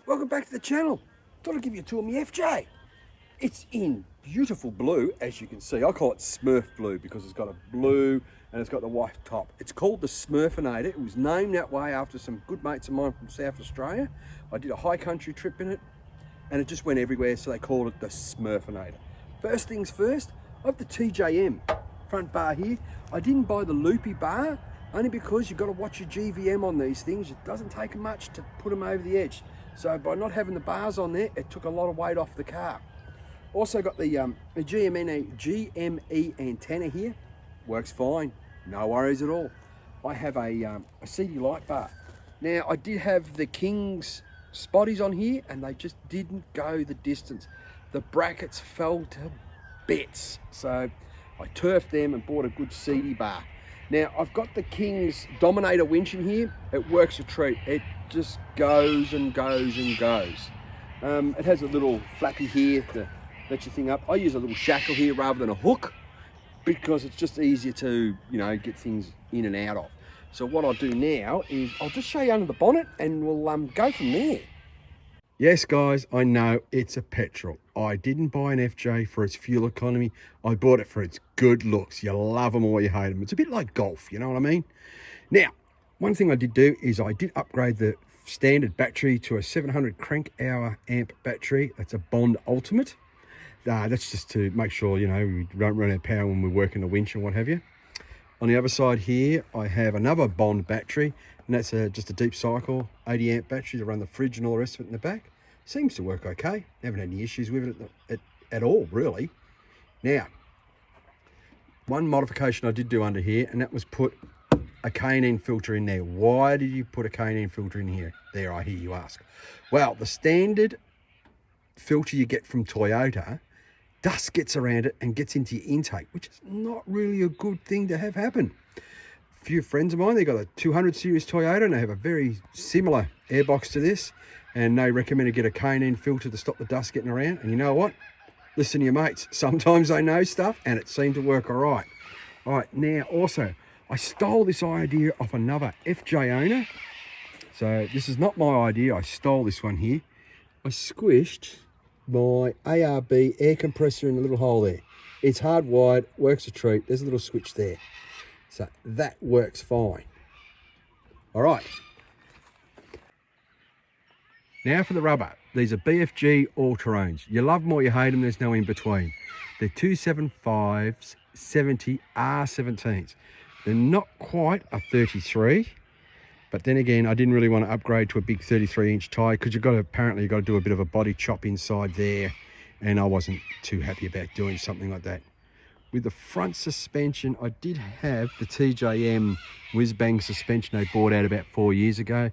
welcome back to the channel. Thought I'd give you a tour of my FJ. It's in beautiful blue, as you can see. I call it Smurf blue because it's got a blue and it's got the white top. It's called the Smurfinator. It was named that way after some good mates of mine from South Australia. I did a high country trip in it and it just went everywhere, so they called it the Smurfinator. First things first, I have the TJM front bar here. I didn't buy the loopy bar only because you've got to watch your GVM on these things. It doesn't take much to put them over the edge. So by not having the bars on there, it took a lot of weight off the car. Also got the GME antenna here. Works fine, no worries at all. I have a CD light bar. Now I did have the King's spotties on here and they just didn't go the distance. The brackets fell to bits. So I turfed them and bought a good CD bar. Now I've got the King's Dominator winch in here. It works a treat. It just goes and goes and goes. It has a little flappy here to let your thing up. I use a little shackle here rather than a hook because it's just easier to, get things in and out of. So what I'll do now is I'll just show you under the bonnet and we'll go from there. Yes, guys, I know it's a petrol. I didn't buy an FJ for its fuel economy. I bought it for its good looks. You love them or you hate them. It's a bit like golf, you know what I mean? Now, one thing I did do is I did upgrade the standard battery to a 700 crank hour amp battery. That's a Bond Ultimate. That's just to make sure, we don't run out of power when we're working the winch and what have you. On the other side here, I have another Bond battery, and that's just a deep cycle 80 amp battery to run the fridge and all the rest of it in the back. Seems to work okay. Haven't had any issues with it at all, really. Now, one modification I did do under here, and that was put a K&N filter in there. Why did you put a K&N filter in here? There, I hear you ask. Well, the standard filter you get from Toyota, dust gets around it and gets into your intake, which is not really a good thing to have happen. A few friends of mine, they got a 200 series Toyota and they have a very similar airbox to this, and they recommend to get a K&N filter to stop the dust getting around. And you know what? Listen to your mates. Sometimes they know stuff and it seemed to work all right. All right, now also, I stole this idea off another FJ owner. So this is not my idea. I stole this one here. I squished my ARB air compressor in the little hole there. It's hardwired, works a treat. There's a little switch there. So that works fine. All right. Now for the rubber. These are BFG all-terrains. You love them or you hate them, there's no in between. They're 275s 70 R17s. They're not quite a 33, but then again, I didn't really want to upgrade to a big 33-inch tyre because apparently you've got to do a bit of a body chop inside there, and I wasn't too happy about doing something like that. With the front suspension, I did have the TJM whiz-bang suspension I bought out about 4 years ago.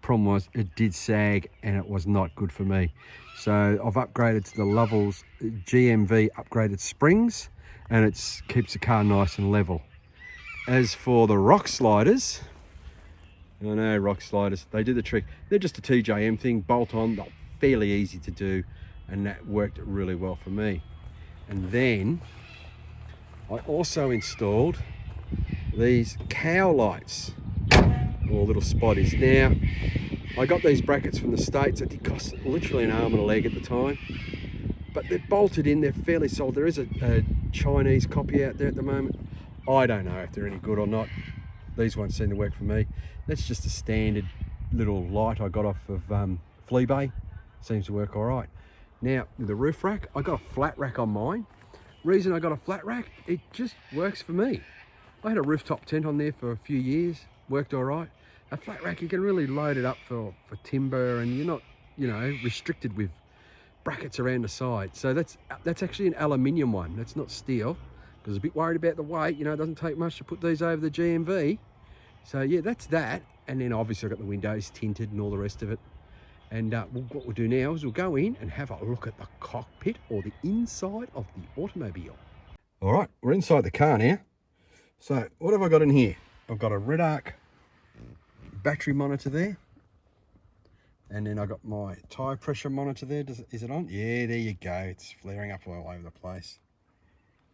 Problem was, it did sag and it was not good for me. So I've upgraded to the Lovell's GMV upgraded springs, and it keeps the car nice and level. As for the rock sliders, I know rock sliders, they do the trick. They're just a TJM thing, bolt on, they're fairly easy to do, and that worked really well for me. And then I also installed these cow lights, or little spotties. Now, I got these brackets from the States. It did cost literally an arm and a leg at the time, but they're bolted in, they're fairly solid. There is a Chinese copy out there at the moment. I don't know if they're any good or not. These ones seem to work for me. That's just a standard little light I got off of Fleabay. Seems to work all right. Now, with the roof rack, I got a flat rack on mine. Reason I got a flat rack, it just works for me. I had a rooftop tent on there for a few years, worked all right. A flat rack, you can really load it up for timber, and you're not, restricted with brackets around the side. So that's actually an aluminium one. That's not steel. Because I was a bit worried about the weight. It doesn't take much to put these over the GMV. So yeah, that's that. And then obviously I've got the windows tinted and all the rest of it. And what we'll do now is we'll go in and have a look at the cockpit, or the inside of the automobile. All right, we're inside the car now. So what have I got in here? I've got a Red Arc battery monitor there. And then I got my tyre pressure monitor there. Is it on? Yeah, there you go. It's flaring up all over the place.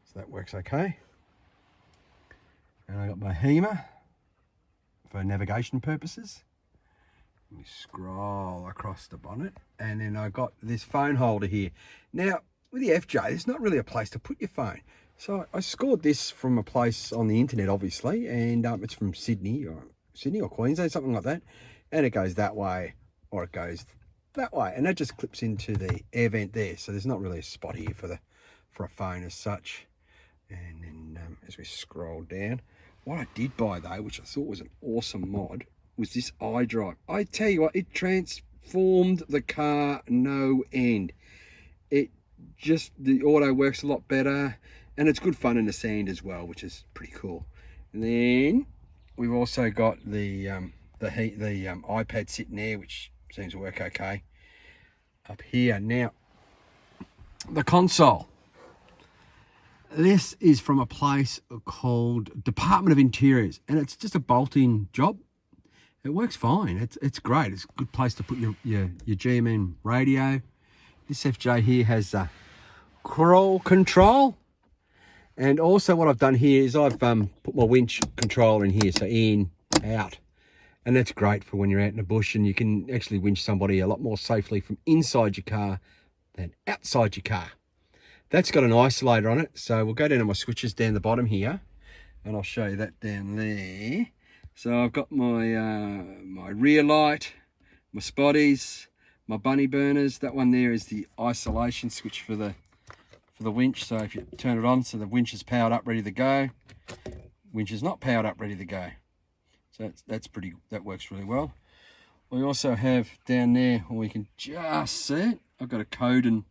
So that works okay. And I got my HEMA for navigation purposes. Let me scroll across the bonnet, and then I got this phone holder here. Now, with the FJ, there's not really a place to put your phone. So I scored this from a place on the internet, obviously, and it's from Sydney or Queensland, something like that. And it goes that way, or it goes that way, and that just clips into the air vent there. So there's not really a spot here for a phone as such. And then as we scroll down, what I did buy though, which I thought was an awesome mod, was this iDrive. I tell you what, it transformed the car no end. It just, the auto works a lot better, and it's good fun in the sand as well, which is pretty cool. And then we've also got the iPad sitting there, which seems to work okay. Up here now, the console. This is from a place called Department of Interiors, and it's just a bolt-in job. It works fine. It's great. It's a good place to put your GME radio. This FJ here has crawl control, and also what I've done here is I've put my winch controller in here, so in, out, and that's great for when you're out in the bush, and you can actually winch somebody a lot more safely from inside your car than outside your car. That's got an isolator on it, so we'll go down to my switches down the bottom here, and I'll show you that down there. So I've got my my rear light, my spotties, my bunny burners. That one there is the isolation switch for the winch. So if you turn it on, so the winch is powered up, ready to go. Winch is not powered up, ready to go. So that works really well. We also have down there, or we can just see it, I've got a Coden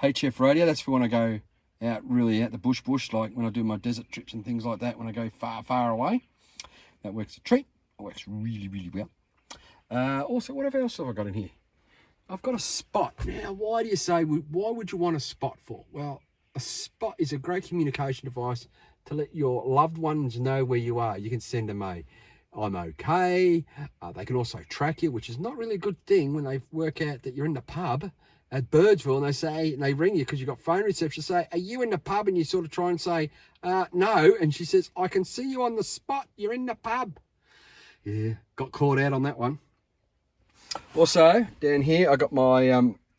HF radio. That's for when I go out really out the bush, like when I do my desert trips and things like that, when I go far away. That works a treat. It works really well. Also, what else have I got in here? I've got a spot. Now, why would you want a spot for? Well, a spot is a great communication device to let your loved ones know where you are. You can send them I'm okay. They can also track you, which is not really a good thing when they work out that you're in the pub at Birdsville and they ring you because you've got phone reception, say, are you in the pub? And you sort of try and say, no. And she says, I can see you on the spot. You're in the pub. Yeah, got caught out on that one. Also, down here, I got my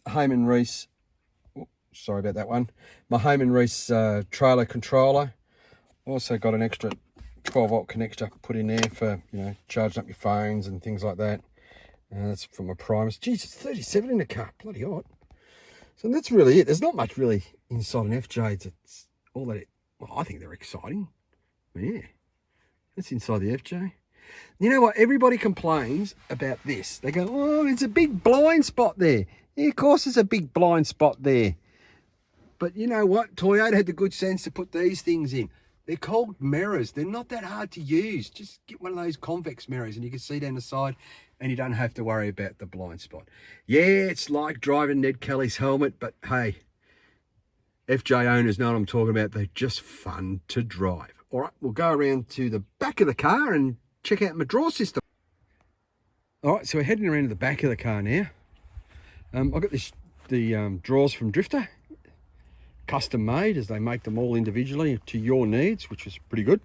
Heyman Reese, sorry about that one, my Heyman Reese trailer controller. Also got an extra 12-volt connector put in there for, charging up your phones and things like that. That's from a Primus. Geez, it's 37 in the car, bloody hot. So that's really it. There's not much really inside an FJ. It's all that well, I think they're exciting. Yeah, that's inside the FJ. You know what? Everybody complains about this. They go, oh, it's a big blind spot there. Yeah, of course there's a big blind spot there. But you know what? Toyota had the good sense to put these things in. They're called mirrors. They're not that hard to use. Just get one of those convex mirrors and you can see down the side and you don't have to worry about the blind spot. Yeah, it's like driving Ned Kelly's helmet, but hey, FJ owners know what I'm talking about. They're just fun to drive. All right, we'll go around to the back of the car and check out my draw system. All right, so we're heading around to the back of the car now. I've got the drawers from Drifta, custom made as they make them all individually to your needs, which was pretty good.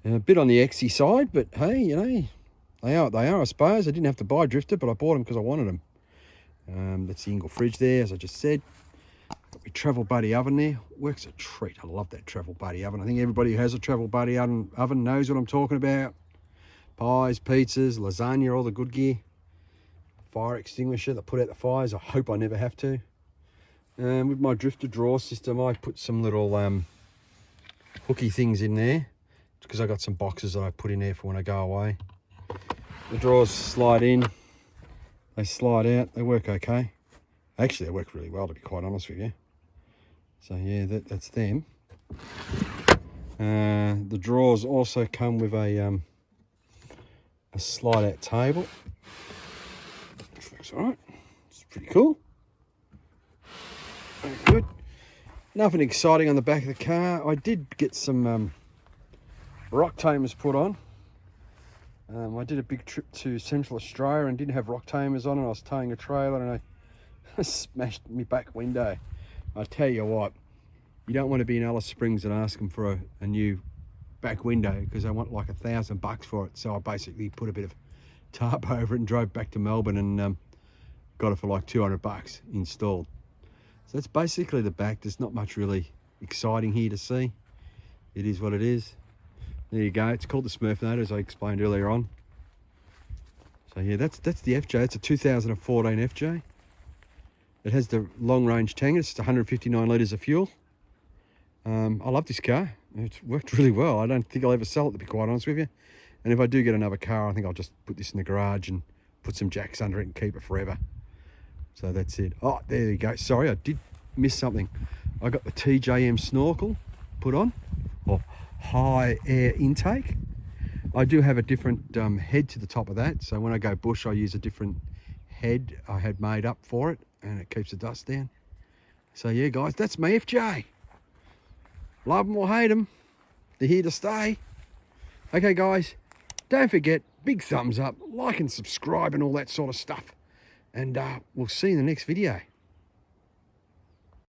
A bit on the XE side, but hey, they are, I suppose. I didn't have to buy Drifta, but I bought them because I wanted them. That's the Engle fridge there, as I just said. Got my Travel Buddy oven there. Works a treat. I love that Travel Buddy oven. I think everybody who has a Travel Buddy oven knows what I'm talking about. Pies, pizzas, lasagna, all the good gear. Fire extinguisher that put out the fires. I hope I never have to. With my Drifta drawer system, I put some little hooky things in there because I got some boxes that I put in there for when I go away. The drawers slide in, they slide out, they work okay. Actually, they work really well, to be quite honest with you. So yeah, that's them. The drawers also come with a slide out table. Looks all right. It's pretty cool. Very good. Nothing exciting on the back of the car. I did get some rock tamers put on. I did a big trip to Central Australia and didn't have rock tamers on, and I was towing a trailer and I smashed my back window. I tell you what, you don't want to be in Alice Springs and ask them for a new back window because they want like $1,000 for it. So I basically put a bit of tarp over it and drove back to Melbourne and got it for like 200 bucks installed. So that's basically the back. There's not much really exciting here to see. It is what it is. There you go. It's called the Smurfinator, as I explained earlier on. So yeah, that's the FJ. It's a 2014 FJ. It has the long range tank. It's 159 litres of fuel. I love this car. It's worked really well. I don't think I'll ever sell it, to be quite honest with you. And if I do get another car, I think I'll just put this in the garage and put some jacks under it and keep it forever. So that's it. Oh, there you go. Sorry, I did miss something. I got the TJM snorkel put on, or high air intake. I do have a different head to the top of that. So when I go bush, I use a different head I had made up for it, and it keeps the dust down. So yeah, guys, that's my FJ. Love them or hate them, they're here to stay. Okay, guys, don't forget, big thumbs up, like and subscribe and all that sort of stuff. And we'll see you in the next video.